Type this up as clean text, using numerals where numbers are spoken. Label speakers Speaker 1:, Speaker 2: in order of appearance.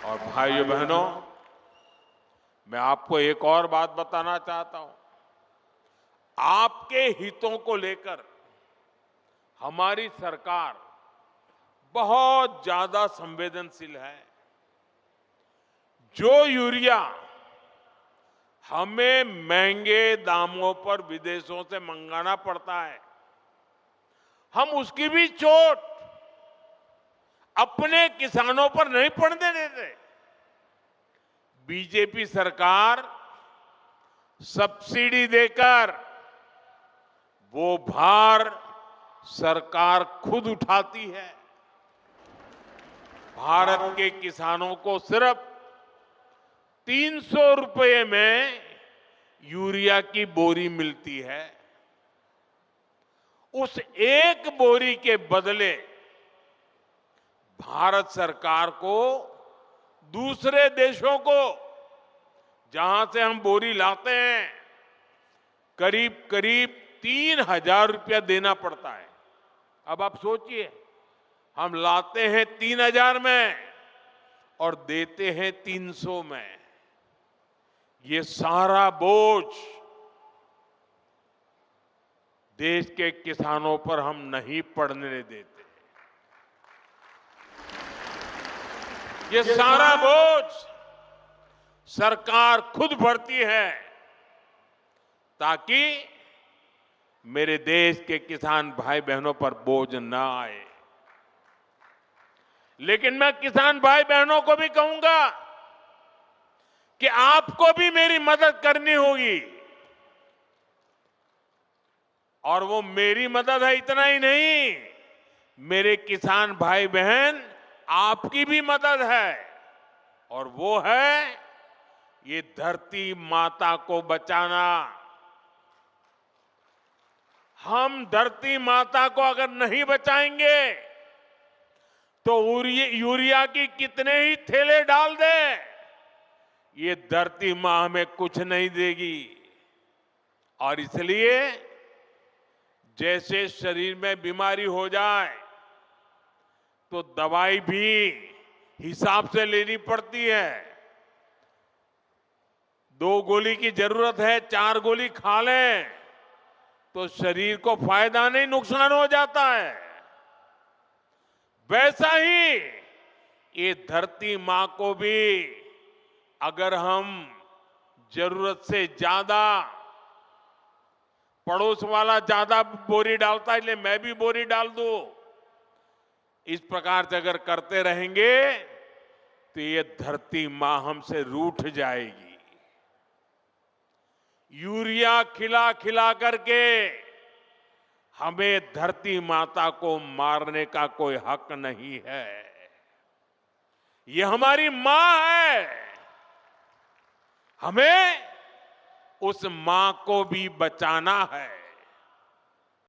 Speaker 1: और भाइयों बहनों, मैं आपको एक और बात बताना चाहता हूं। आपके हितों को लेकर हमारी सरकार बहुत ज्यादा संवेदनशील है। जो यूरिया हमें महंगे दामों पर विदेशों से मंगाना पड़ता है, हम उसकी भी चोट अपने किसानों पर नहीं पड़ने देते। बीजेपी सरकार सब्सिडी देकर वो भार सरकार खुद उठाती है। भारत के किसानों को सिर्फ 300 रुपए में यूरिया की बोरी मिलती है। उस एक बोरी के बदले भारत सरकार को दूसरे देशों को, जहां से हम बोरी लाते हैं, करीब करीब 3,000 रुपया देना पड़ता है। अब आप सोचिए, हम लाते हैं 3,000 में और देते हैं 300 में। ये सारा बोझ देश के किसानों पर हम नहीं पड़ने देते। ये सारा बोझ सरकार खुद भरती है, ताकि मेरे देश के किसान भाई बहनों पर बोझ ना आए। लेकिन मैं किसान भाई बहनों को भी कहूंगा कि आपको भी मेरी मदद करनी होगी। और वो मेरी मदद है इतना ही नहीं, मेरे किसान भाई बहन आपकी भी मदद है। और वो है ये धरती माता को बचाना। हम धरती माता को अगर नहीं बचाएंगे तो यूरिया की कितने ही थैले डाल दे, ये धरती मां हमें कुछ नहीं देगी। और इसलिए जैसे शरीर में बीमारी हो जाए तो दवाई भी हिसाब से लेनी पड़ती है। 2 गोली की जरूरत है, 4 गोली खा लें तो शरीर को फायदा नहीं, नुकसान हो जाता है। वैसा ही ये धरती मां को भी अगर हम जरूरत से ज्यादा, पड़ोस वाला ज्यादा बोरी डालता है इसलिए मैं भी बोरी डाल दूं, इस प्रकार से अगर करते रहेंगे तो ये धरती मां हमसे रूठ जाएगी। यूरिया खिला खिला करके हमें धरती माता को मारने का कोई हक नहीं है। ये हमारी मां है, हमें उस मां को भी बचाना है।